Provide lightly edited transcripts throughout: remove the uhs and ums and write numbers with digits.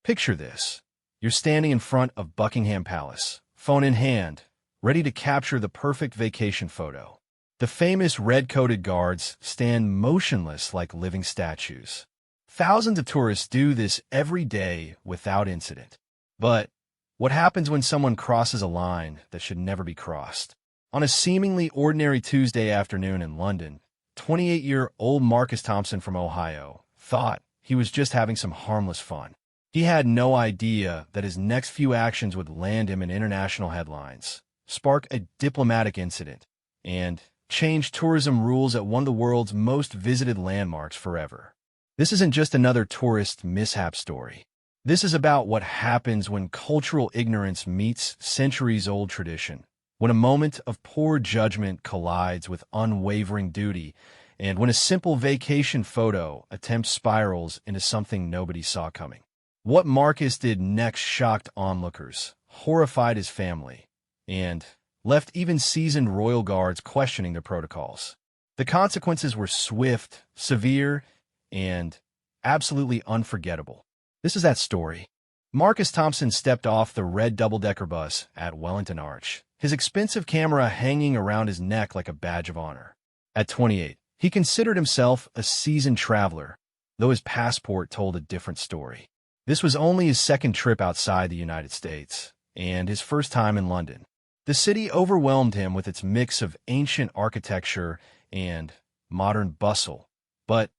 Picture this. You're standing in front of Buckingham Palace, phone in hand, ready to capture the perfect vacation photo. The famous red-coated guards stand motionless like living statues. Thousands of tourists do this every day without incident. But what happens when someone crosses a line that should never be crossed? On a seemingly ordinary Tuesday afternoon in London, 28-year-old Marcus Thompson from Ohio thought he was just having some harmless fun. He had no idea that his next few actions would land him in international headlines, spark a diplomatic incident, and change tourism rules at one of the world's most visited landmarks forever. This isn't just another tourist mishap story. This is about what happens when cultural ignorance meets centuries-old tradition, when a moment of poor judgment collides with unwavering duty, and when a simple vacation photo attempt spirals into something nobody saw coming. What Marcus did next shocked onlookers, horrified his family, and left even seasoned royal guards questioning their protocols. The consequences were swift, severe, and absolutely unforgettable. This is that story. Marcus Thompson stepped off the red double-decker bus at Wellington Arch, his expensive camera hanging around his neck like a badge of honor. At 28, he considered himself a seasoned traveler, though his passport told a different story. This was only his second trip outside the United States, and his first time in London. The city overwhelmed him with its mix of ancient architecture and modern bustle, but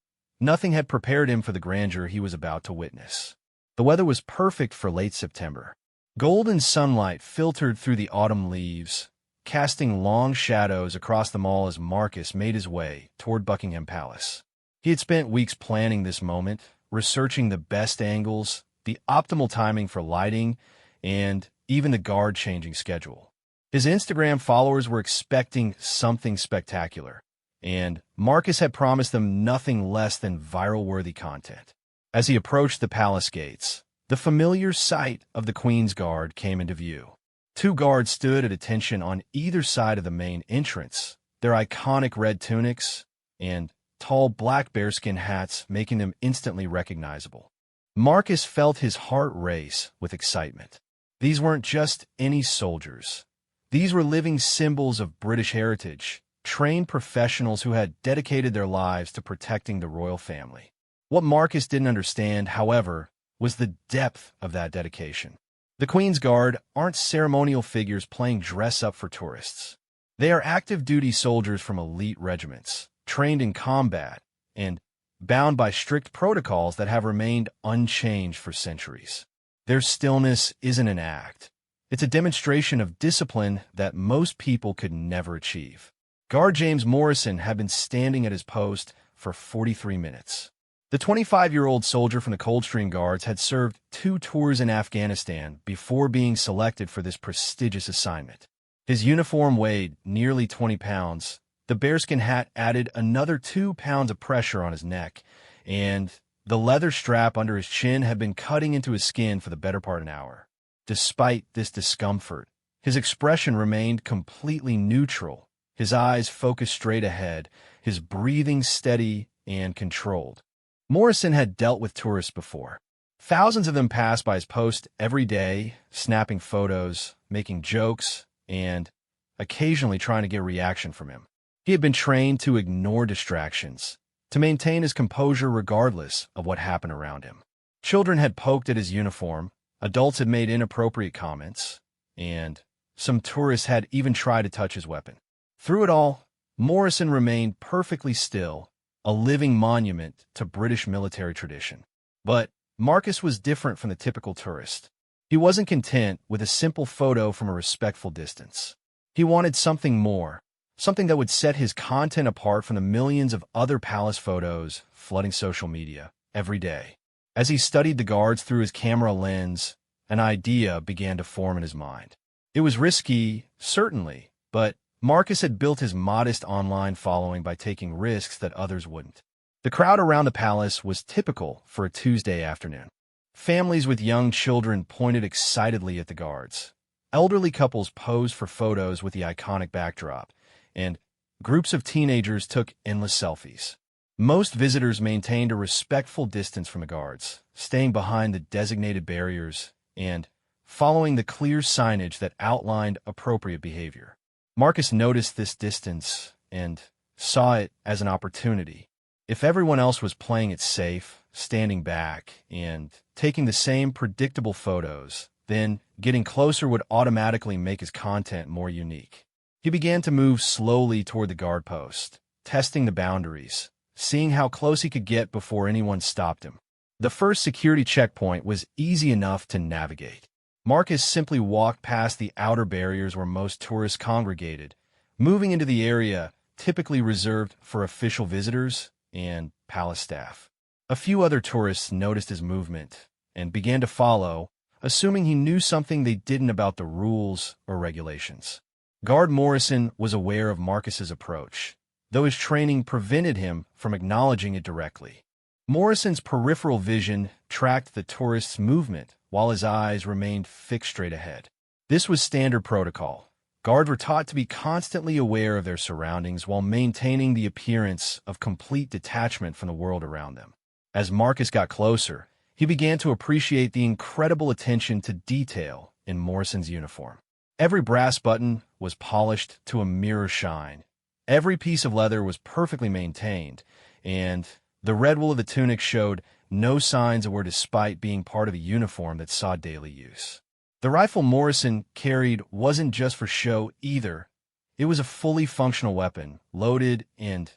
nothing had prepared him for the grandeur he was about to witness. The weather was perfect for late September. Golden sunlight filtered through the autumn leaves, casting long shadows across the mall as Marcus made his way toward Buckingham Palace. He had spent weeks planning this moment, researching the best angles, the optimal timing for lighting, and even the guard-changing schedule. His Instagram followers were expecting something spectacular, and Marcus had promised them nothing less than viral-worthy content. As he approached the palace gates, the familiar sight of the Queen's Guard came into view. Two guards stood at attention on either side of the main entrance, their iconic red tunics and tall black bearskin hats making them instantly recognizable. Marcus felt his heart race with excitement. These weren't just any soldiers. These were living symbols of British heritage, trained professionals who had dedicated their lives to protecting the royal family. What Marcus didn't understand, however, was the depth of that dedication. The Queen's Guard aren't ceremonial figures playing dress-up for tourists. They are active-duty soldiers from elite regiments, trained in combat, and bound by strict protocols that have remained unchanged for centuries. Their stillness isn't an act. It's a demonstration of discipline that most people could never achieve. Guard James Morrison had been standing at his post for 43 minutes. The 25-year-old soldier from the Coldstream Guards had served 2 tours in Afghanistan before being selected for this prestigious assignment. His uniform weighed nearly 20 pounds. The bearskin hat added another 2 pounds of pressure on his neck, and the leather strap under his chin had been cutting into his skin for the better part of an hour. Despite this discomfort, his expression remained completely neutral, his eyes focused straight ahead, his breathing steady and controlled. Morrison had dealt with tourists before. Thousands of them passed by his post every day, snapping photos, making jokes, and occasionally trying to get a reaction from him. He had been trained to ignore distractions, to maintain his composure regardless of what happened around him. Children had poked at his uniform, adults had made inappropriate comments, and some tourists had even tried to touch his weapon. Through it all, Morrison remained perfectly still, a living monument to British military tradition. But Marcus was different from the typical tourist. He wasn't content with a simple photo from a respectful distance. He wanted something more, something that would set his content apart from the millions of other palace photos flooding social media every day. As he studied the guards through his camera lens, an idea began to form in his mind. It was risky, certainly, but Marcus had built his modest online following by taking risks that others wouldn't. The crowd around the palace was typical for a Tuesday afternoon. Families with young children pointed excitedly at the guards. Elderly couples posed for photos with the iconic backdrop, and groups of teenagers took endless selfies. Most visitors maintained a respectful distance from the guards, staying behind the designated barriers and following the clear signage that outlined appropriate behavior. Marcus noticed this distance and saw it as an opportunity. If everyone else was playing it safe, standing back, and taking the same predictable photos, then getting closer would automatically make his content more unique. He began to move slowly toward the guard post, testing the boundaries, seeing how close he could get before anyone stopped him. The first security checkpoint was easy enough to navigate. Marcus simply walked past the outer barriers where most tourists congregated, moving into the area typically reserved for official visitors and palace staff. A few other tourists noticed his movement and began to follow, assuming he knew something they didn't about the rules or regulations. Guard Morrison was aware of Marcus's approach, though his training prevented him from acknowledging it directly. Morrison's peripheral vision tracked the tourist's movement while his eyes remained fixed straight ahead. This was standard protocol. Guards were taught to be constantly aware of their surroundings while maintaining the appearance of complete detachment from the world around them. As Marcus got closer, he began to appreciate the incredible attention to detail in Morrison's uniform. Every brass button was polished to a mirror shine. Every piece of leather was perfectly maintained, and the red wool of the tunic showed no signs of wear despite being part of a uniform that saw daily use. The rifle Morrison carried wasn't just for show either. It was a fully functional weapon, loaded and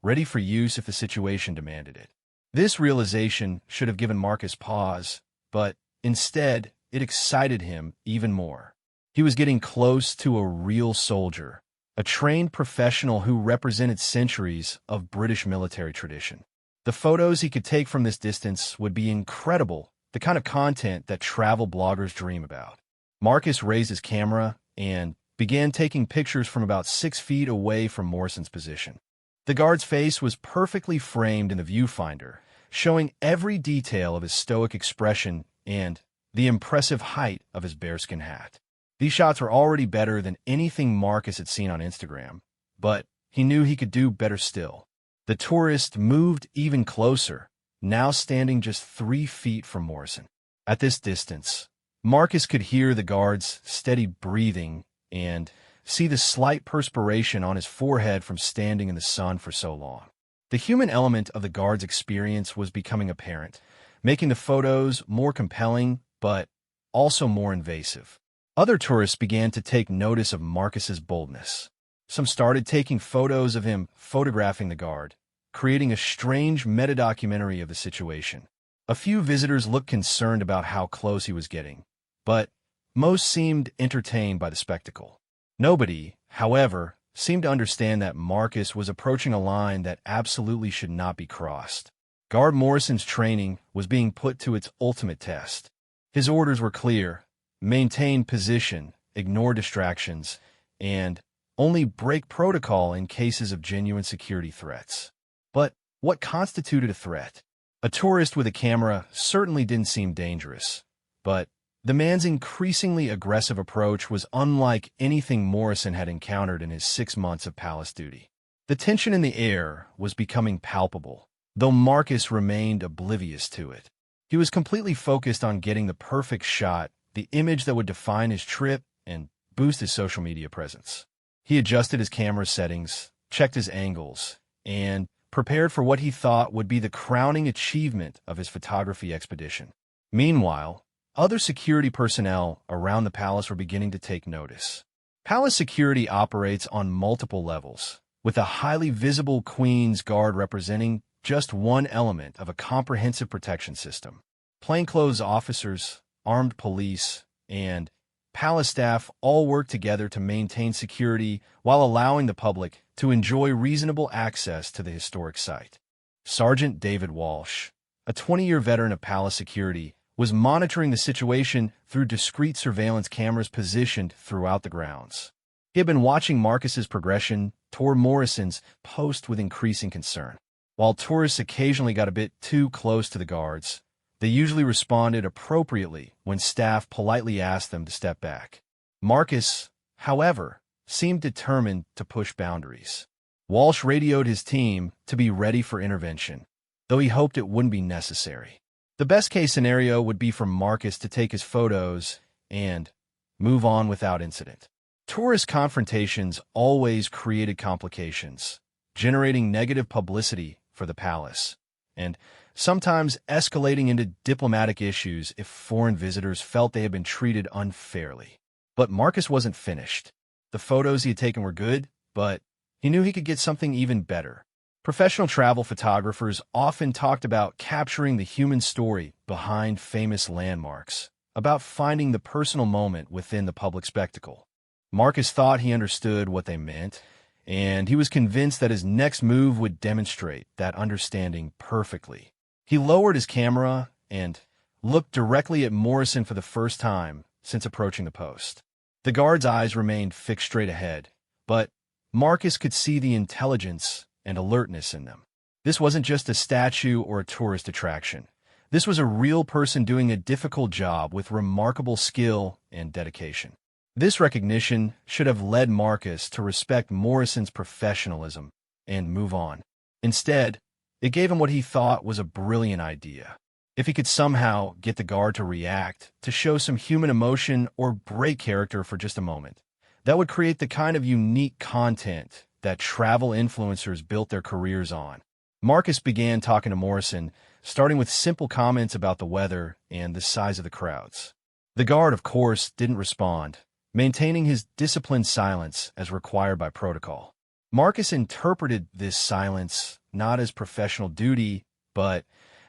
ready for use if the situation demanded it. This realization should have given Marcus pause, but instead, it excited him even more. He was getting close to a real soldier, a trained professional who represented centuries of British military tradition. The photos he could take from this distance would be incredible, the kind of content that travel bloggers dream about. Marcus raised his camera and began taking pictures from about 6 feet away from Morrison's position. The guard's face was perfectly framed in the viewfinder, showing every detail of his stoic expression and the impressive height of his bearskin hat. These shots were already better than anything Marcus had seen on Instagram, but he knew he could do better still. The tourist moved even closer, now standing just 3 feet from Morrison. At this distance, Marcus could hear the guard's steady breathing and see the slight perspiration on his forehead from standing in the sun for so long. The human element of the guard's experience was becoming apparent, making the photos more compelling, but also more invasive. Other tourists began to take notice of Marcus's boldness. Some started taking photos of him photographing the guard, creating a strange meta-documentary of the situation. A few visitors looked concerned about how close he was getting, but most seemed entertained by the spectacle. Nobody, however, seemed to understand that Marcus was approaching a line that absolutely should not be crossed. Guard Morrison's training was being put to its ultimate test. His orders were clear: maintain position, ignore distractions, and only break protocol in cases of genuine security threats. But what constituted a threat? A tourist with a camera certainly didn't seem dangerous, but the man's increasingly aggressive approach was unlike anything Morrison had encountered in his 6 months of palace duty. The tension in the air was becoming palpable, though Marcus remained oblivious to it. He was completely focused on getting the perfect shot, the image that would define his trip and boost his social media presence. He adjusted his camera settings, checked his angles, and prepared for what he thought would be the crowning achievement of his photography expedition. Meanwhile, other security personnel around the palace were beginning to take notice. Palace security operates on multiple levels, with a highly visible Queen's Guard representing just one element of a comprehensive protection system. Plainclothes officers, armed police, and palace staff all work together to maintain security while allowing the public to enjoy reasonable access to the historic site. Sergeant David Walsh, a 20-year veteran of palace security, was monitoring the situation through discreet surveillance cameras positioned throughout the grounds. He had been watching Marcus's progression toward Morrison's post with increasing concern. While tourists occasionally got a bit too close to the guards, they usually responded appropriately when staff politely asked them to step back. Marcus, however, seemed determined to push boundaries. Walsh radioed his team to be ready for intervention, though he hoped it wouldn't be necessary. The best-case scenario would be for Marcus to take his photos and move on without incident. Tourist confrontations always created complications, generating negative publicity for the palace, and sometimes escalating into diplomatic issues if foreign visitors felt they had been treated unfairly. But Marcus wasn't finished. The photos he had taken were good, but he knew he could get something even better. Professional travel photographers often talked about capturing the human story behind famous landmarks, about finding the personal moment within the public spectacle. Marcus thought he understood what they meant, and he was convinced that his next move would demonstrate that understanding perfectly. He lowered his camera and looked directly at Morrison for the first time since approaching the post. The guard's eyes remained fixed straight ahead, but Marcus could see the intelligence and alertness in them. This wasn't just a statue or a tourist attraction. This was a real person doing a difficult job with remarkable skill and dedication. This recognition should have led Marcus to respect Morrison's professionalism and move on. Instead, it gave him what he thought was a brilliant idea. If he could somehow get the guard to react, to show some human emotion or break character for just a moment, that would create the kind of unique content that travel influencers built their careers on. Marcus began talking to Morrison, starting with simple comments about the weather and the size of the crowds. The guard, of course, didn't respond, maintaining his disciplined silence as required by protocol. Marcus interpreted this silence not as professional duty, but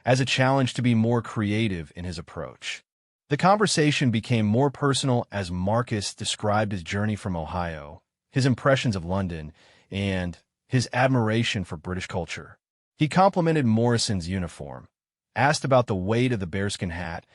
as a challenge to be more creative in his approach. The conversation became more personal as Marcus described his journey from Ohio, his impressions of London, and his admiration for British culture. He complimented Morrison's uniform, asked about the weight of the bearskin hat,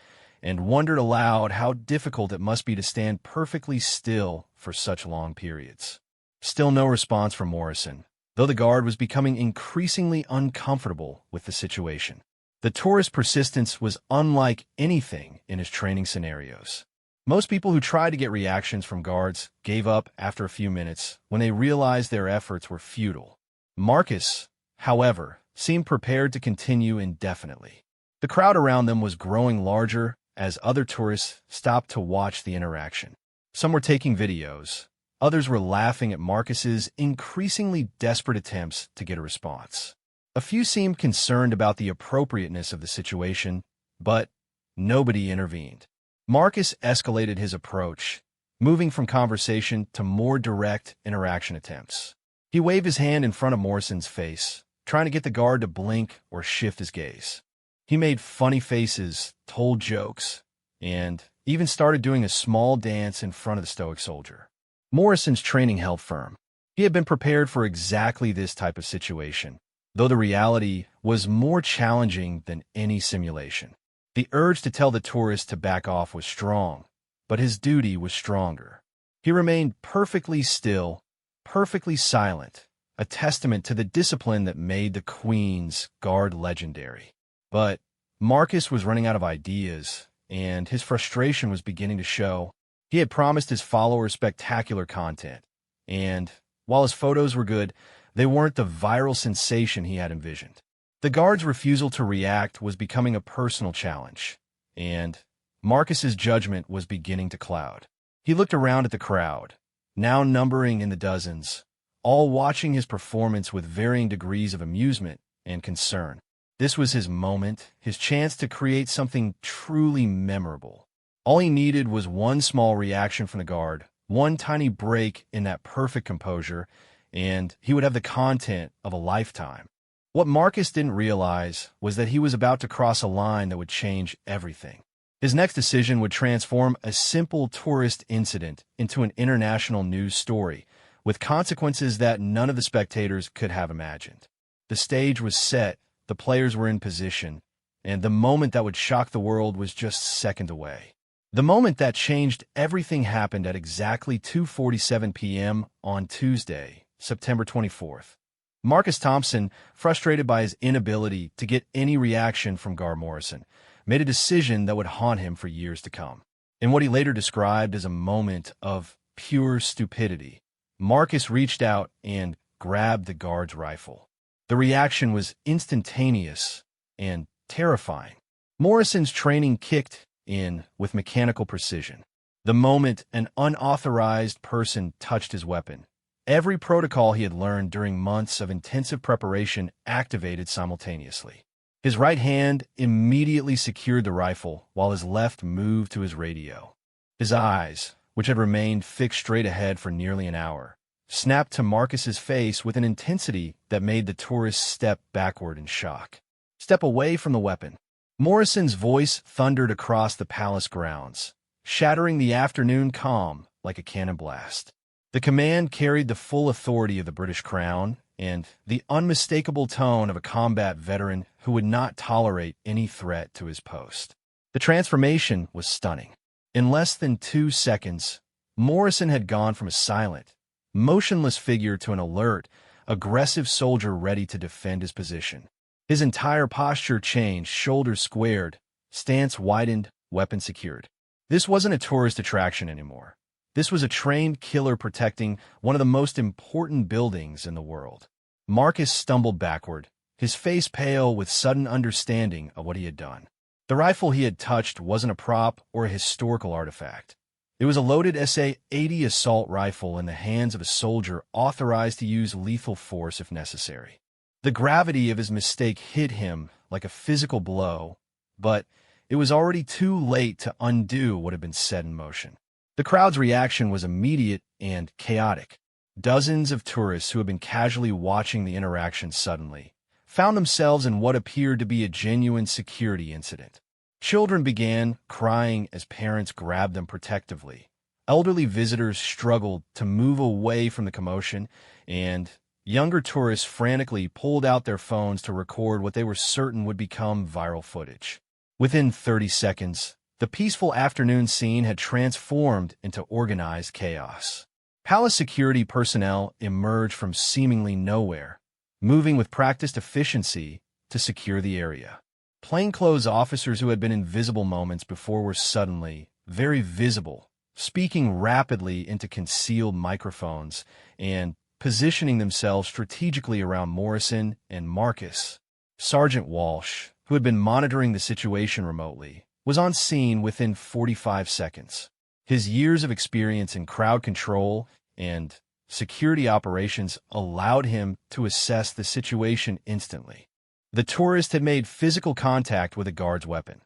and wondered aloud how difficult it must be to stand perfectly still for such long periods. Still no response from Morrison, though the guard was becoming increasingly uncomfortable with the situation. The tourist's persistence was unlike anything in his training scenarios. Most people who tried to get reactions from guards gave up after a few minutes when they realized their efforts were futile. Marcus, however, seemed prepared to continue indefinitely. The crowd around them was growing larger as other tourists stopped to watch the interaction. Some were taking videos. Others were laughing at Marcus's increasingly desperate attempts to get a response. A few seemed concerned about the appropriateness of the situation, but nobody intervened. Marcus escalated his approach, moving from conversation to more direct interaction attempts. He waved his hand in front of Morrison's face, trying to get the guard to blink or shift his gaze. He made funny faces, told jokes, and even started doing a small dance in front of the stoic soldier. Morrison's training held firm. He had been prepared for exactly this type of situation, though the reality was more challenging than any simulation. The urge to tell the tourist to back off was strong, but his duty was stronger. He remained perfectly still, perfectly silent, a testament to the discipline that made the Queen's Guard legendary. But Marcus was running out of ideas, and his frustration was beginning to show. He had promised his followers spectacular content, and while his photos were good, they weren't the viral sensation he had envisioned. The guard's refusal to react was becoming a personal challenge, and Marcus's judgment was beginning to cloud. He looked around at the crowd, now numbering in the dozens, all watching his performance with varying degrees of amusement and concern. This was his moment, his chance to create something truly memorable. All he needed was one small reaction from the guard, one tiny break in that perfect composure, and he would have the content of a lifetime. What Marcus didn't realize was that he was about to cross a line that would change everything. His next decision would transform a simple tourist incident into an international news story, with consequences that none of the spectators could have imagined. The stage was set, the players were in position, and the moment that would shock the world was just seconds away. The moment that changed everything happened at exactly 2:47 p.m. on Tuesday, September 24th. Marcus Thompson, frustrated by his inability to get any reaction from Gar Morrison, made a decision that would haunt him for years to come. In what he later described as a moment of pure stupidity, Marcus reached out and grabbed the guard's rifle. The reaction was instantaneous and terrifying. Morrison's training kicked in with mechanical precision. The moment an unauthorized person touched his weapon, every protocol he had learned during months of intensive preparation activated simultaneously. His right hand immediately secured the rifle while his left moved to his radio. His eyes, which had remained fixed straight ahead for nearly an hour, snapped to Marcus's face with an intensity that made the tourist step backward in shock. "Step away from the weapon." Morrison's voice thundered across the palace grounds, shattering the afternoon calm like a cannon blast. The command carried the full authority of the British Crown and the unmistakable tone of a combat veteran who would not tolerate any threat to his post. The transformation was stunning. In less than 2 seconds, Morrison had gone from a silent, motionless figure to an alert, aggressive soldier ready to defend his position. His entire posture changed, shoulders squared, stance widened, weapon secured. This wasn't a tourist attraction anymore. This was a trained killer protecting one of the most important buildings in the world. Marcus stumbled backward, his face pale with sudden understanding of what he had done. The rifle he had touched wasn't a prop or a historical artifact. It was a loaded SA-80 assault rifle in the hands of a soldier authorized to use lethal force if necessary. The gravity of his mistake hit him like a physical blow, but it was already too late to undo what had been set in motion. The crowd's reaction was immediate and chaotic. Dozens of tourists who had been casually watching the interaction suddenly found themselves in what appeared to be a genuine security incident. Children began crying as parents grabbed them protectively. Elderly visitors struggled to move away from the commotion, and younger tourists frantically pulled out their phones to record what they were certain would become viral footage. Within 30 seconds, the peaceful afternoon scene had transformed into organized chaos. Palace security personnel emerged from seemingly nowhere, moving with practiced efficiency to secure the area. Plainclothes officers who had been invisible moments before were suddenly very visible, speaking rapidly into concealed microphones and positioning themselves strategically around Morrison and Marcus. Sergeant Walsh, who had been monitoring the situation remotely, was on scene within 45 seconds. His years of experience in crowd control and security operations allowed him to assess the situation instantly. The tourist had made physical contact with a guard's weapon,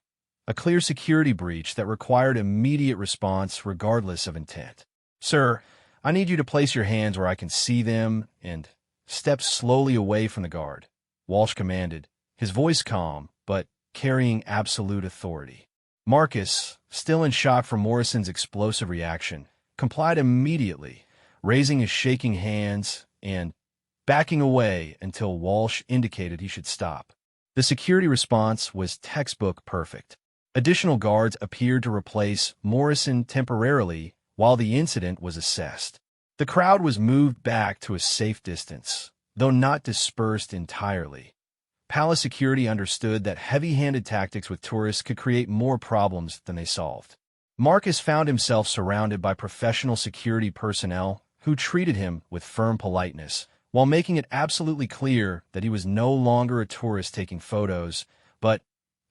a clear security breach that required immediate response regardless of intent. "Sir, I need you to place your hands where I can see them and step slowly away from the guard," Walsh commanded, his voice calm but carrying absolute authority. Marcus, still in shock from Morrison's explosive reaction, complied immediately, raising his shaking hands and backing away until Walsh indicated he should stop. The security response was textbook perfect. Additional guards appeared to replace Morrison temporarily while the incident was assessed. The crowd was moved back to a safe distance, though not dispersed entirely. Palace security understood that heavy-handed tactics with tourists could create more problems than they solved. Marcus found himself surrounded by professional security personnel who treated him with firm politeness, while making it absolutely clear that he was no longer a tourist taking photos, but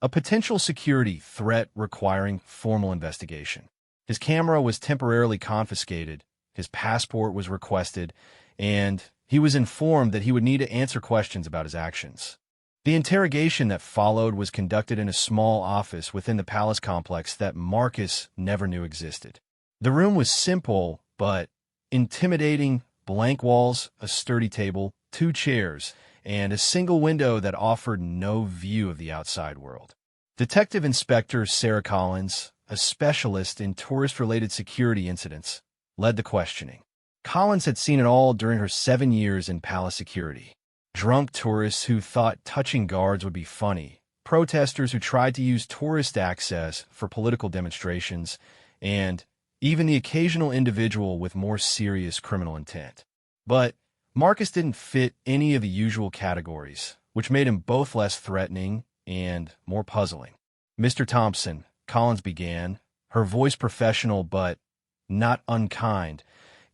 a potential security threat requiring formal investigation. His camera was temporarily confiscated, his passport was requested, and he was informed that he would need to answer questions about his actions. The interrogation that followed was conducted in a small office within the palace complex that Marcus never knew existed. The room was simple but intimidating: blank walls, a sturdy table, 2 chairs, and a single window that offered no view of the outside world. Detective Inspector Sarah Collins, a specialist in tourist-related security incidents, led the questioning. Collins had seen it all during her 7 years in palace security. Drunk tourists who thought touching guards would be funny, protesters who tried to use tourist access for political demonstrations, and even the occasional individual with more serious criminal intent. But Marcus didn't fit any of the usual categories, which made him both less threatening and more puzzling. "Mr. Thompson," Collins began, her voice professional but not unkind,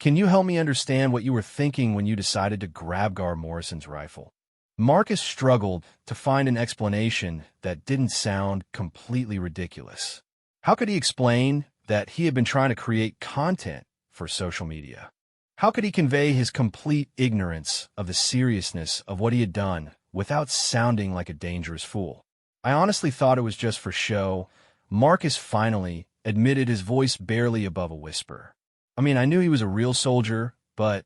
Can you help me understand what you were thinking when you decided to grab Gar Morrison's rifle? Marcus struggled to find an explanation that didn't sound completely ridiculous. How could he explain that he had been trying to create content for social media? How could he convey his complete ignorance of the seriousness of what he had done without sounding like a dangerous fool? I honestly thought it was just for show. Marcus finally admitted, his voice barely above a whisper. I mean, I knew he was a real soldier, but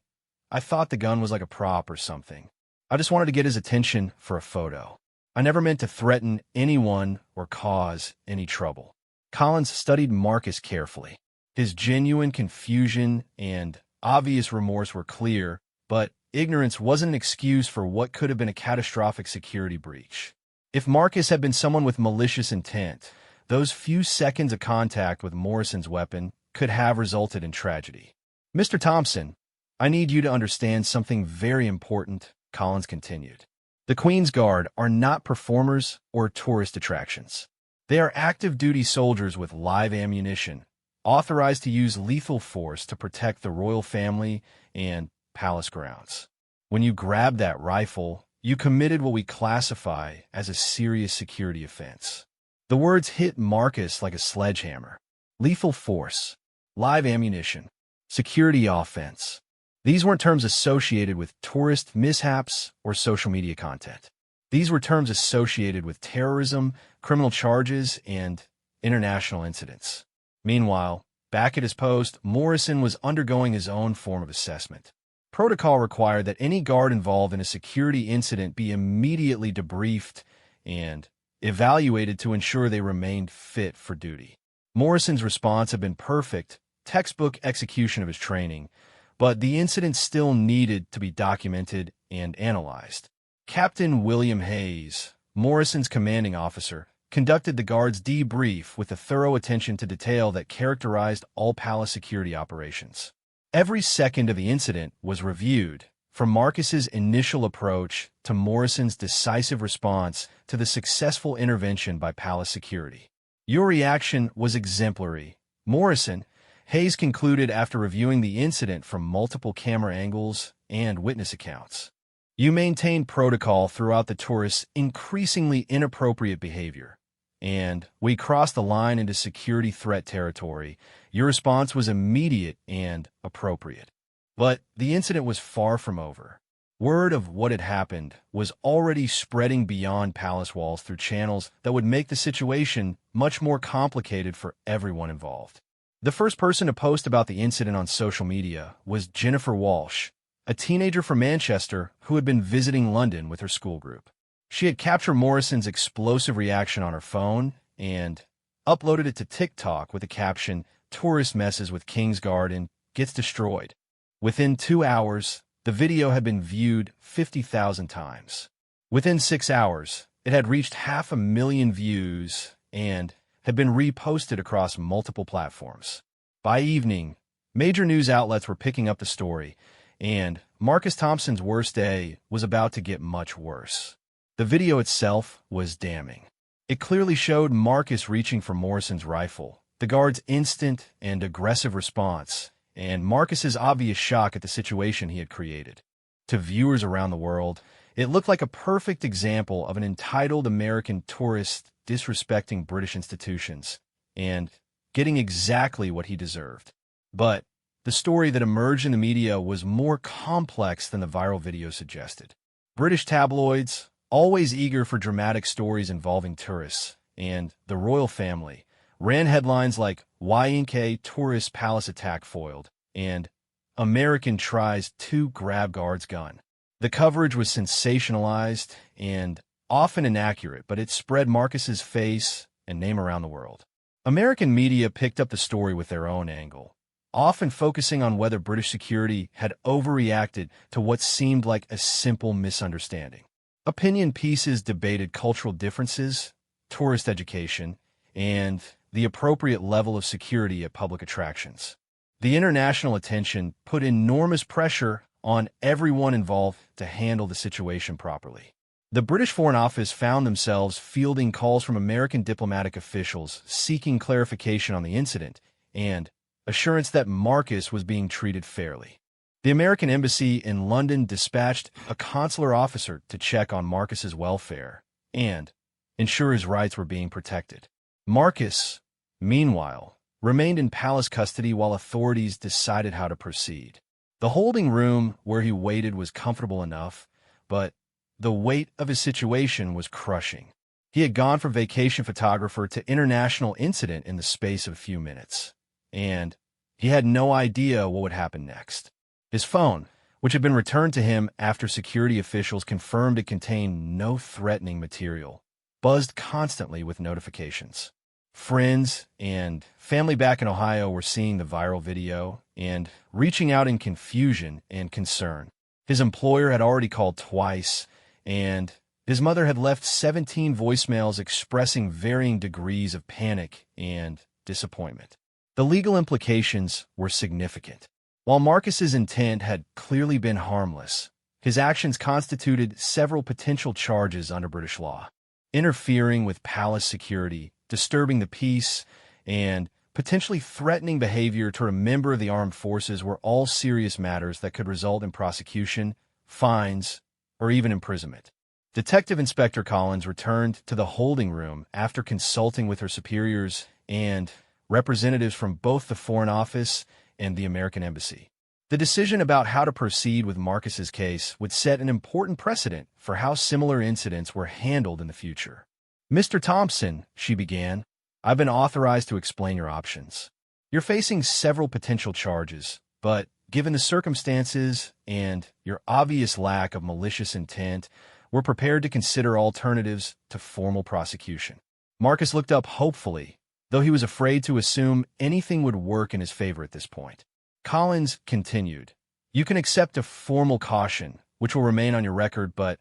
I thought the gun was like a prop or something. I just wanted to get his attention for a photo. I never meant to threaten anyone or cause any trouble. Collins studied Marcus carefully. His genuine confusion and obvious remorse were clear, but ignorance wasn't an excuse for what could have been a catastrophic security breach. If Marcus had been someone with malicious intent, those few seconds of contact with Morrison's weapon could have resulted in tragedy. Mr. Thompson, I need you to understand something very important, Collins continued. The Queen's Guard are not performers or tourist attractions. They are active-duty soldiers with live ammunition, authorized to use lethal force to protect the royal family and palace grounds. When you grabbed that rifle, you committed what we classify as a serious security offense. The words hit Marcus like a sledgehammer. Lethal force, live ammunition, security offense. These weren't terms associated with tourist mishaps or social media content. These were terms associated with terrorism, criminal charges, and international incidents. Meanwhile, back at his post, Morrison was undergoing his own form of assessment. Protocol required that any guard involved in a security incident be immediately debriefed and evaluated to ensure they remained fit for duty. Morrison's response had been perfect, textbook execution of his training, but the incident still needed to be documented and analyzed. Captain William Hayes, Morrison's commanding officer, conducted the guard's debrief with the thorough attention to detail that characterized all palace security operations. Every second of the incident was reviewed, from Marcus's initial approach to Morrison's decisive response to the successful intervention by palace security. Your reaction was exemplary, Morrison, Hayes concluded after reviewing the incident from multiple camera angles and witness accounts. You maintained protocol throughout the tourists' increasingly inappropriate behavior, and we crossed the line into security threat territory. Your response was immediate and appropriate. But the incident was far from over. Word of what had happened was already spreading beyond palace walls through channels that would make the situation much more complicated for everyone involved. The first person to post about the incident on social media was Jennifer Walsh, a teenager from Manchester who had been visiting London with her school group. She had captured Morrison's explosive reaction on her phone and uploaded it to TikTok with the caption, "Tourist messes with King's Guard and gets destroyed." Within 2 hours, the video had been viewed 50,000 times. Within 6 hours, it had reached 500,000 views and had been reposted across multiple platforms. By evening, major news outlets were picking up the story, and Marcus Thompson's worst day was about to get much worse. The video itself was damning. It clearly showed Marcus reaching for Morrison's rifle, the guard's instant and aggressive response, and Marcus's obvious shock at the situation he had created. To viewers around the world, it looked like a perfect example of an entitled American tourist disrespecting British institutions and getting exactly what he deserved. But the story that emerged in the media was more complex than the viral video suggested. British tabloids, always eager for dramatic stories involving tourists and the royal family, ran headlines like "YNK Tourist Palace Attack Foiled" and "American Tries to Grab Guard's Gun." The coverage was sensationalized and often inaccurate, but it spread Marcus's face and name around the world. American media picked up the story with their own angle, often focusing on whether British security had overreacted to what seemed like a simple misunderstanding. Opinion pieces debated cultural differences, tourist education, and the appropriate level of security at public attractions. The international attention put enormous pressure on everyone involved to handle the situation properly. The British Foreign Office found themselves fielding calls from American diplomatic officials seeking clarification on the incident, and assurance that Marcus was being treated fairly. The American embassy in London dispatched a consular officer to check on Marcus's welfare and ensure his rights were being protected. Marcus, meanwhile, remained in palace custody while authorities decided how to proceed. The holding room where he waited was comfortable enough, but the weight of his situation was crushing. He had gone from vacation photographer to international incident in the space of a few minutes, and he had no idea what would happen next. His phone, which had been returned to him after security officials confirmed it contained no threatening material, buzzed constantly with notifications. Friends and family back in Ohio were seeing the viral video and reaching out in confusion and concern. His employer had already called twice, and his mother had left 17 voicemails expressing varying degrees of panic and disappointment. The legal implications were significant. While Marcus's intent had clearly been harmless, his actions constituted several potential charges under British law. Interfering with palace security, disturbing the peace, and potentially threatening behavior toward a member of the armed forces were all serious matters that could result in prosecution, fines, or even imprisonment. Detective Inspector Collins returned to the holding room after consulting with her superiors and representatives from both the Foreign Office and the American Embassy. The decision about how to proceed with Marcus's case would set an important precedent for how similar incidents were handled in the future. "Mr. Thompson," she began, "I've been authorized to explain your options. You're facing several potential charges, but given the circumstances and your obvious lack of malicious intent, we're prepared to consider alternatives to formal prosecution." Marcus looked up hopefully, though he was afraid to assume anything would work in his favor at this point. Collins continued, "You can accept a formal caution, which will remain on your record but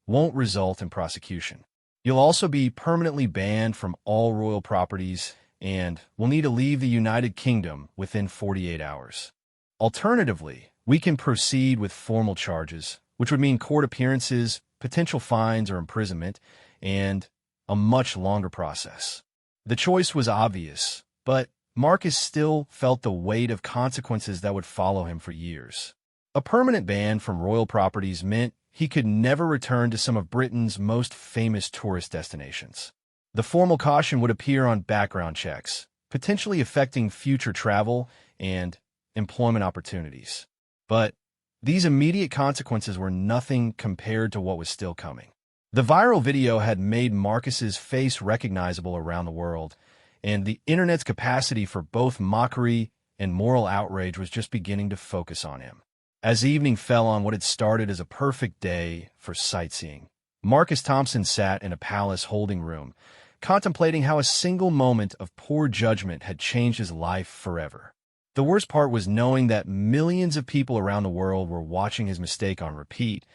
won't result in prosecution. You'll also be permanently banned from all royal properties and will need to leave the United Kingdom within 48 hours. Alternatively, we can proceed with formal charges, which would mean court appearances, potential fines or imprisonment, and a much longer process." The choice was obvious, but Marcus still felt the weight of consequences that would follow him for years. A permanent ban from royal properties meant he could never return to some of Britain's most famous tourist destinations. The formal caution would appear on background checks, potentially affecting future travel and employment opportunities. But these immediate consequences were nothing compared to what was still coming. The viral video had made Marcus's face recognizable around the world, and the internet's capacity for both mockery and moral outrage was just beginning to focus on him. As evening fell on what had started as a perfect day for sightseeing, Marcus Thompson sat in a palace holding room, contemplating how a single moment of poor judgment had changed his life forever. The worst part was knowing that millions of people around the world were watching his mistake on repeat,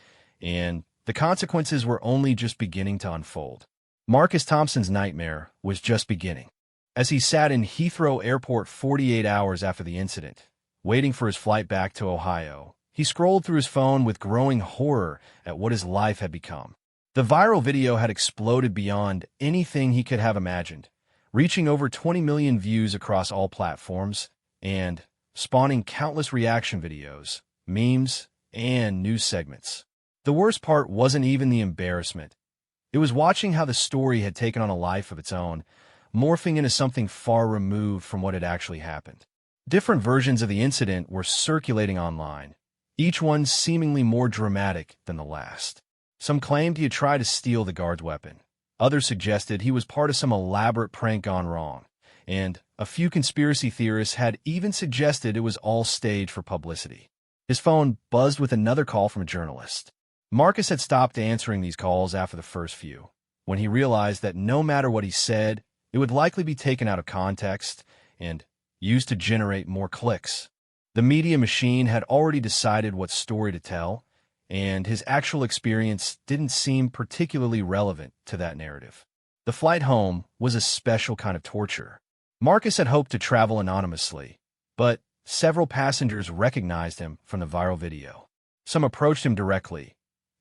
and the consequences were only just beginning to unfold. Marcus Thompson's nightmare was just beginning. As he sat in Heathrow Airport 48 hours after the incident, waiting for his flight back to Ohio, he scrolled through his phone with growing horror at what his life had become. The viral video had exploded beyond anything he could have imagined, reaching over 20 million views across all platforms and spawning countless reaction videos, memes, and news segments. The worst part wasn't even the embarrassment. It was watching how the story had taken on a life of its own, morphing into something far removed from what had actually happened. Different versions of the incident were circulating online, each one seemingly more dramatic than the last. Some claimed he had tried to steal the guard's weapon. Others suggested he was part of some elaborate prank gone wrong, and a few conspiracy theorists had even suggested it was all staged for publicity. His phone buzzed with another call from a journalist. Marcus had stopped answering these calls after the first few, when he realized that no matter what he said, it would likely be taken out of context and used to generate more clicks. The media machine had already decided what story to tell, and his actual experience didn't seem particularly relevant to that narrative. The flight home was a special kind of torture. Marcus had hoped to travel anonymously, but several passengers recognized him from the viral video. Some approached him directly,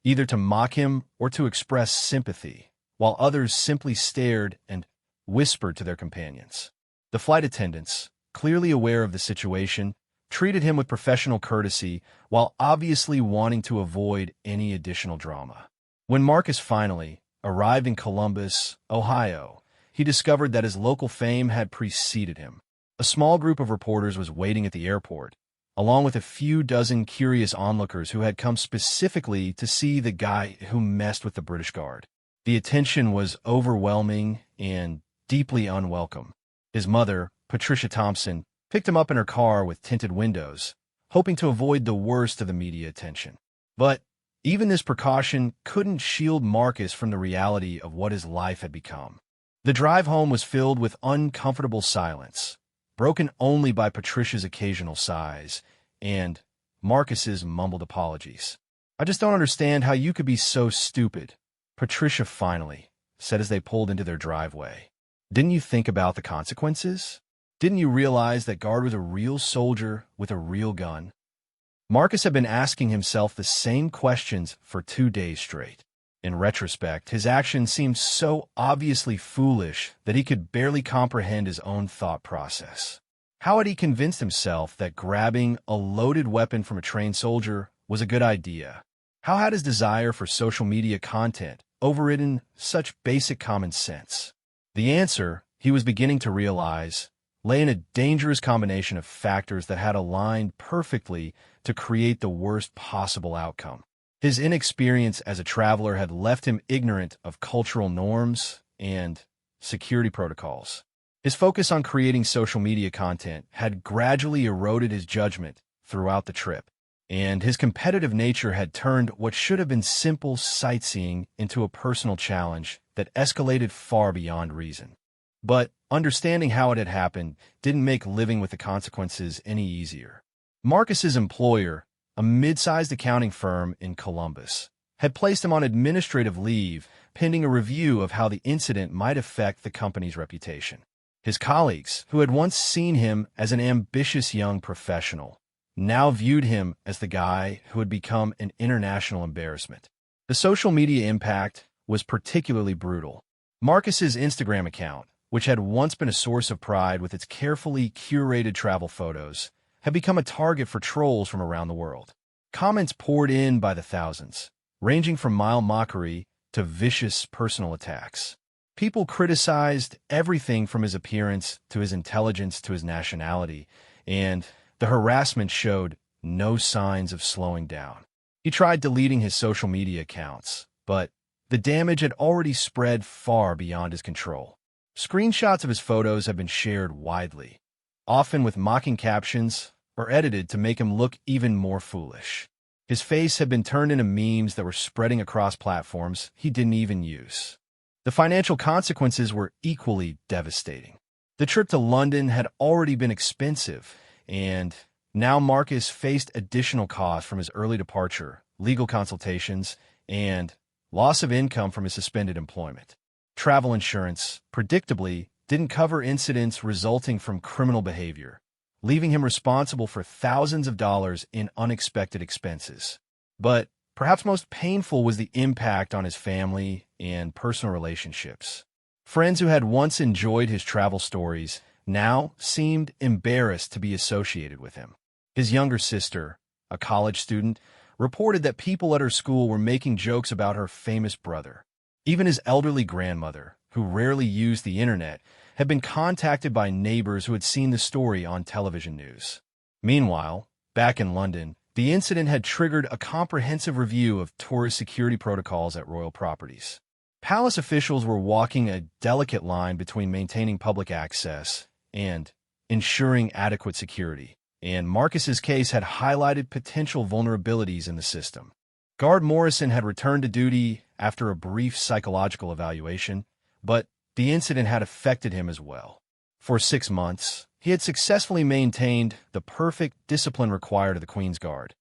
either to mock him or to express sympathy, while others simply stared and whispered to their companions. The flight attendants, clearly aware of the situation, treated him with professional courtesy while obviously wanting to avoid any additional drama. When Marcus finally arrived in Columbus, Ohio, he discovered that his local fame had preceded him. A small group of reporters was waiting at the airport, along with a few dozen curious onlookers who had come specifically to see the guy who messed with the British Guard. The attention was overwhelming and deeply unwelcome. His mother, Patricia Thompson, picked him up in her car with tinted windows, hoping to avoid the worst of the media attention. But even this precaution couldn't shield Marcus from the reality of what his life had become. The drive home was filled with uncomfortable silence, broken only by Patricia's occasional sighs and Marcus's mumbled apologies. "I just don't understand how you could be so stupid," Patricia finally said as they pulled into their driveway. "Didn't you think about the consequences? Didn't you realize that Guard was a real soldier with a real gun?" Marcus had been asking himself the same questions for 2 days straight. In retrospect, his actions seemed so obviously foolish that he could barely comprehend his own thought process. How had he convinced himself that grabbing a loaded weapon from a trained soldier was a good idea? How had his desire for social media content overridden such basic common sense? The answer, he was beginning to realize, lay in a dangerous combination of factors that had aligned perfectly to create the worst possible outcome. His inexperience as a traveler had left him ignorant of cultural norms and security protocols. His focus on creating social media content had gradually eroded his judgment throughout the trip, and his competitive nature had turned what should have been simple sightseeing into a personal challenge that escalated far beyond reason. But understanding how it had happened didn't make living with the consequences any easier. Marcus's employer, a mid-sized accounting firm in Columbus, had placed him on administrative leave pending a review of how the incident might affect the company's reputation. His colleagues, who had once seen him as an ambitious young professional, now viewed him as the guy who had become an international embarrassment. The social media impact was particularly brutal. Marcus's Instagram account, which had once been a source of pride with its carefully curated travel photos, had become a target for trolls from around the world. Comments poured in by the thousands, ranging from mild mockery to vicious personal attacks. People criticized everything from his appearance to his intelligence to his nationality, and the harassment showed no signs of slowing down. He tried deleting his social media accounts, but the damage had already spread far beyond his control. Screenshots of his photos have been shared widely, often with mocking captions or edited to make him look even more foolish. His face had been turned into memes that were spreading across platforms he didn't even use. The financial consequences were equally devastating. The trip to London had already been expensive, and now Marcus faced additional costs from his early departure, legal consultations, and loss of income from his suspended employment. Travel insurance, predictably, didn't cover incidents resulting from criminal behavior, leaving him responsible for thousands of dollars in unexpected expenses. But perhaps most painful was the impact on his family and personal relationships. Friends who had once enjoyed his travel stories now seemed embarrassed to be associated with him. His younger sister, a college student, reported that people at her school were making jokes about her famous brother. Even his elderly grandmother, who rarely used the internet, had been contacted by neighbors who had seen the story on television news. Meanwhile, back in London, the incident had triggered a comprehensive review of tourist security protocols at royal properties. Palace officials were walking a delicate line between maintaining public access and ensuring adequate security, and Marcus's case had highlighted potential vulnerabilities in the system. Guard Morrison had returned to duty after a brief psychological evaluation, but the incident had affected him as well. For 6 months, he had successfully maintained the perfect discipline required of the Queen's Guard,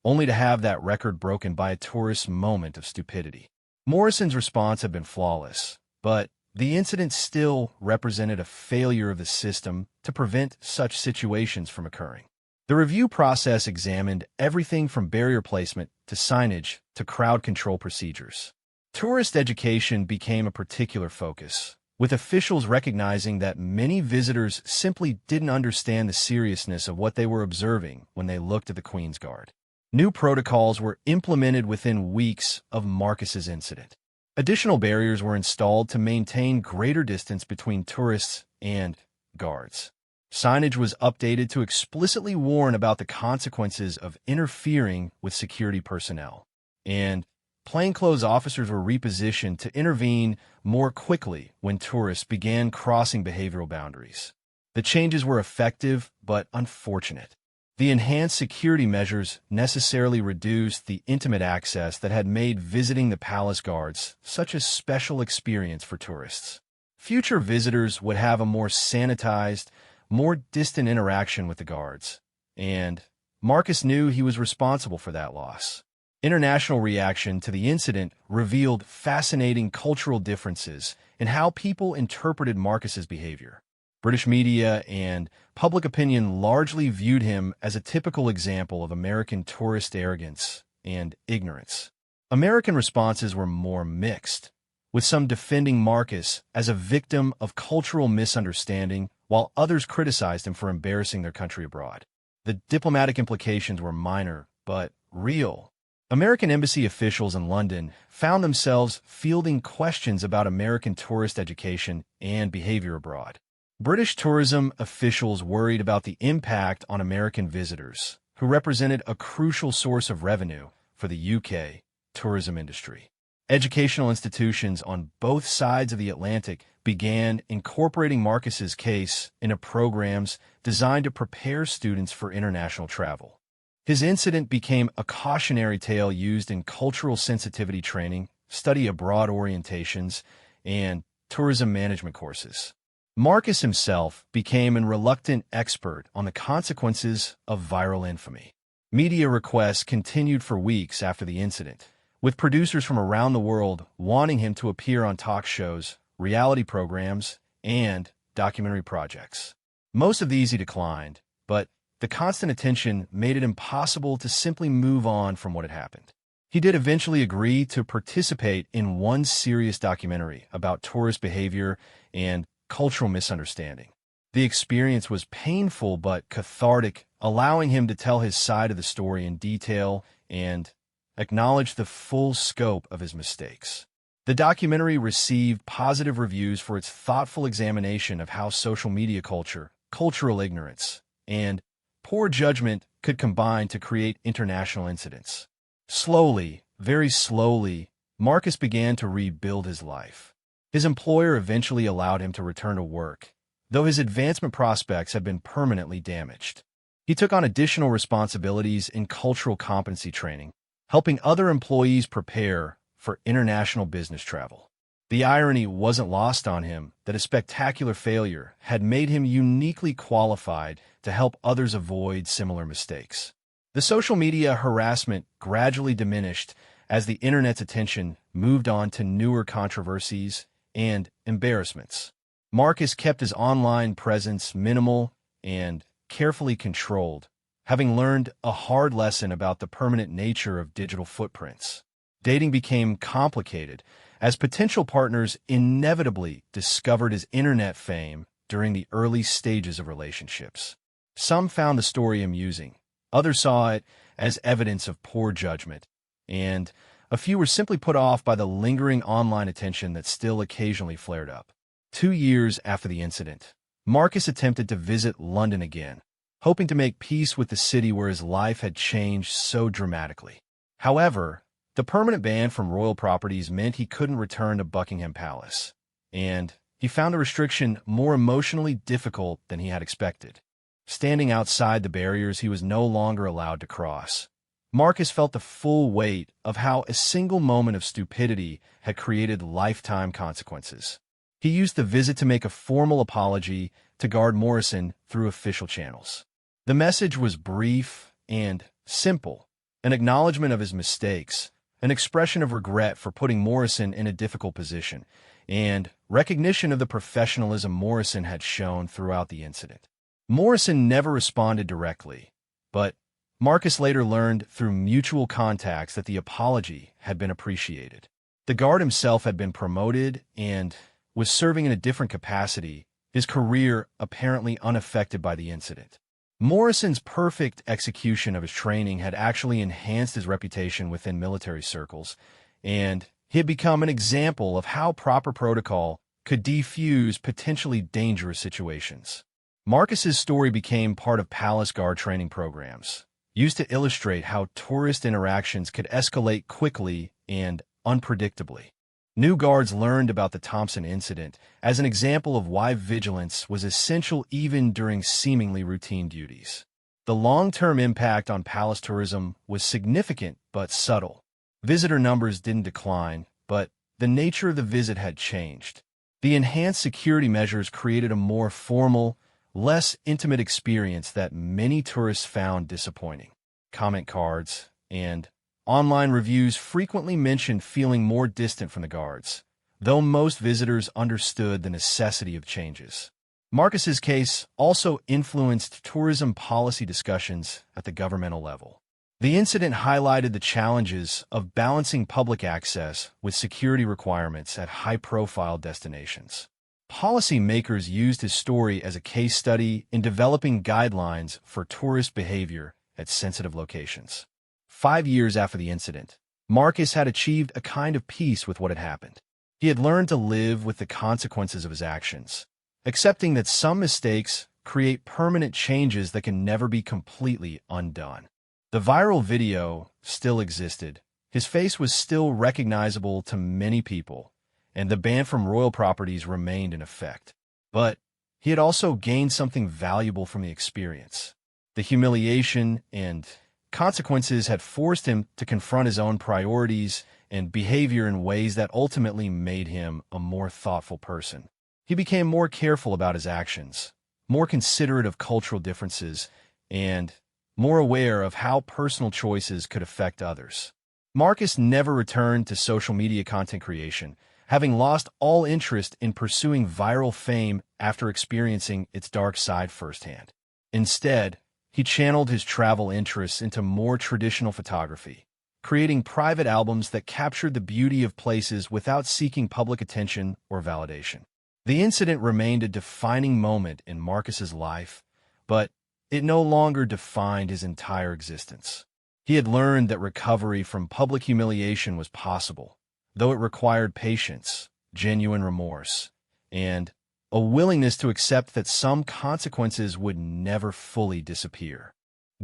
only to have that record broken by a tourist's moment of stupidity. Morrison's response had been flawless, but the incident still represented a failure of the system to prevent such situations from occurring. The review process examined everything from barrier placement to signage to crowd control procedures. Tourist education became a particular focus, with officials recognizing that many visitors simply didn't understand the seriousness of what they were observing when they looked at the Queen's Guard. New protocols were implemented within weeks of Marcus's incident. Additional barriers were installed to maintain greater distance between tourists and guards. Signage was updated to explicitly warn about the consequences of interfering with security personnel, and plainclothes officers were repositioned to intervene more quickly when tourists began crossing behavioral boundaries. The changes were effective but unfortunate. The enhanced security measures necessarily reduced the intimate access that had made visiting the palace guards such a special experience for tourists. Future visitors would have a more sanitized, more distant interaction with the guards, and Marcus knew he was responsible for that loss. International reaction to the incident revealed fascinating cultural differences in how people interpreted Marcus's behavior. British media and public opinion largely viewed him as a typical example of American tourist arrogance and ignorance. American responses were more mixed, with some defending Marcus as a victim of cultural misunderstanding, while others criticized him for embarrassing their country abroad. The diplomatic implications were minor, but real. American embassy officials in London found themselves fielding questions about American tourist education and behavior abroad. British tourism officials worried about the impact on American visitors, who represented a crucial source of revenue for the UK tourism industry. Educational institutions on both sides of the Atlantic began incorporating Marcus's case into programs designed to prepare students for international travel. His incident became a cautionary tale used in cultural sensitivity training, study abroad orientations, and tourism management courses. Marcus himself became a reluctant expert on the consequences of viral infamy. Media requests continued for weeks after the incident, with producers from around the world wanting him to appear on talk shows, reality programs, and documentary projects. Most of these he declined, but the constant attention made it impossible to simply move on from what had happened. He did eventually agree to participate in one serious documentary about tourist behavior and cultural misunderstanding. The experience was painful but cathartic, allowing him to tell his side of the story in detail and acknowledge the full scope of his mistakes. The documentary received positive reviews for its thoughtful examination of how social media culture, cultural ignorance, and poor judgment could combine to create international incidents. Slowly, very slowly, Marcus began to rebuild his life. His employer eventually allowed him to return to work, though his advancement prospects had been permanently damaged. He took on additional responsibilities in cultural competency training, helping other employees prepare for international business travel. The irony wasn't lost on him that a spectacular failure had made him uniquely qualified to help others avoid similar mistakes. The social media harassment gradually diminished as the internet's attention moved on to newer controversies and embarrassments. Marcus kept his online presence minimal and carefully controlled, having learned a hard lesson about the permanent nature of digital footprints. Dating became complicated as potential partners inevitably discovered his internet fame during the early stages of relationships. Some found the story amusing, others saw it as evidence of poor judgment, and a few were simply put off by the lingering online attention that still occasionally flared up. 2 years after the incident, Marcus attempted to visit London again, hoping to make peace with the city where his life had changed so dramatically. However, the permanent ban from royal properties meant he couldn't return to Buckingham Palace, and he found the restriction more emotionally difficult than he had expected. Standing outside the barriers he was no longer allowed to cross, Marcus felt the full weight of how a single moment of stupidity had created lifetime consequences. He used the visit to make a formal apology to Guard Morrison through official channels. The message was brief and simple, an acknowledgement of his mistakes, an expression of regret for putting Morrison in a difficult position, and recognition of the professionalism Morrison had shown throughout the incident. Morrison never responded directly, but Marcus later learned through mutual contacts that the apology had been appreciated. The guard himself had been promoted and was serving in a different capacity, his career apparently unaffected by the incident. Morrison's perfect execution of his training had actually enhanced his reputation within military circles, and he had become an example of how proper protocol could defuse potentially dangerous situations. Marcus's story became part of palace guard training programs, used to illustrate how tourist interactions could escalate quickly and unpredictably. New guards learned about the Thompson incident as an example of why vigilance was essential even during seemingly routine duties. The long-term impact on palace tourism was significant but subtle. Visitor numbers didn't decline, but the nature of the visit had changed. The enhanced security measures created a more formal, less intimate experience that many tourists found disappointing. Comment cards and online reviews frequently mentioned feeling more distant from the guards, though most visitors understood the necessity of changes. Marcus's case also influenced tourism policy discussions at the governmental level. The incident highlighted the challenges of balancing public access with security requirements at high-profile destinations. Policymakers used his story as a case study in developing guidelines for tourist behavior at sensitive locations. 5 years after the incident, Marcus had achieved a kind of peace with what had happened. He had learned to live with the consequences of his actions, accepting that some mistakes create permanent changes that can never be completely undone. The viral video still existed. His face was still recognizable to many people, and the ban from royal properties remained in effect. But he had also gained something valuable from the experience. The humiliation and consequences had forced him to confront his own priorities and behavior in ways that ultimately made him a more thoughtful person. He became more careful about his actions, more considerate of cultural differences, and more aware of how personal choices could affect others. Marcus never returned to social media content creation, having lost all interest in pursuing viral fame after experiencing its dark side firsthand. Instead, he channeled his travel interests into more traditional photography, creating private albums that captured the beauty of places without seeking public attention or validation. The incident remained a defining moment in Marcus's life, but it no longer defined his entire existence. He had learned that recovery from public humiliation was possible, though it required patience, genuine remorse, and a willingness to accept that some consequences would never fully disappear.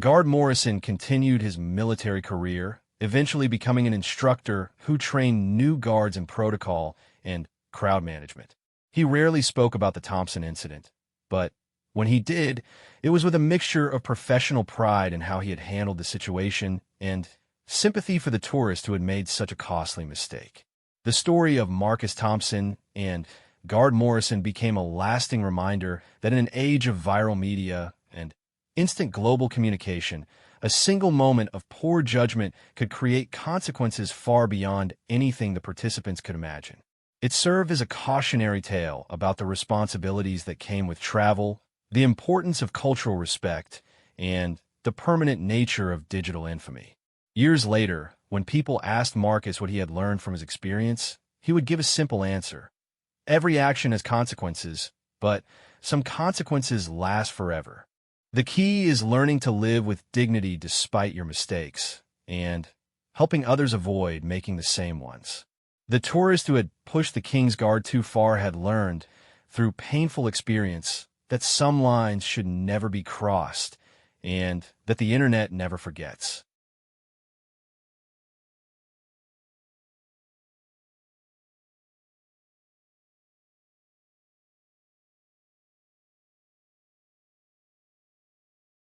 Guard Morrison continued his military career, eventually becoming an instructor who trained new guards in protocol and crowd management. He rarely spoke about the Thompson incident, but when he did, it was with a mixture of professional pride in how he had handled the situation and sympathy for the tourist who had made such a costly mistake. The story of Marcus Thompson and Guard Morrison became a lasting reminder that in an age of viral media and instant global communication, a single moment of poor judgment could create consequences far beyond anything the participants could imagine. It served as a cautionary tale about the responsibilities that came with travel, the importance of cultural respect, and the permanent nature of digital infamy. Years later, when people asked Marcus what he had learned from his experience, he would give a simple answer. Every action has consequences, but some consequences last forever. The key is learning to live with dignity despite your mistakes, and helping others avoid making the same ones. The tourist who had pushed the King's Guard too far had learned, through painful experience, that some lines should never be crossed, and that the internet never forgets.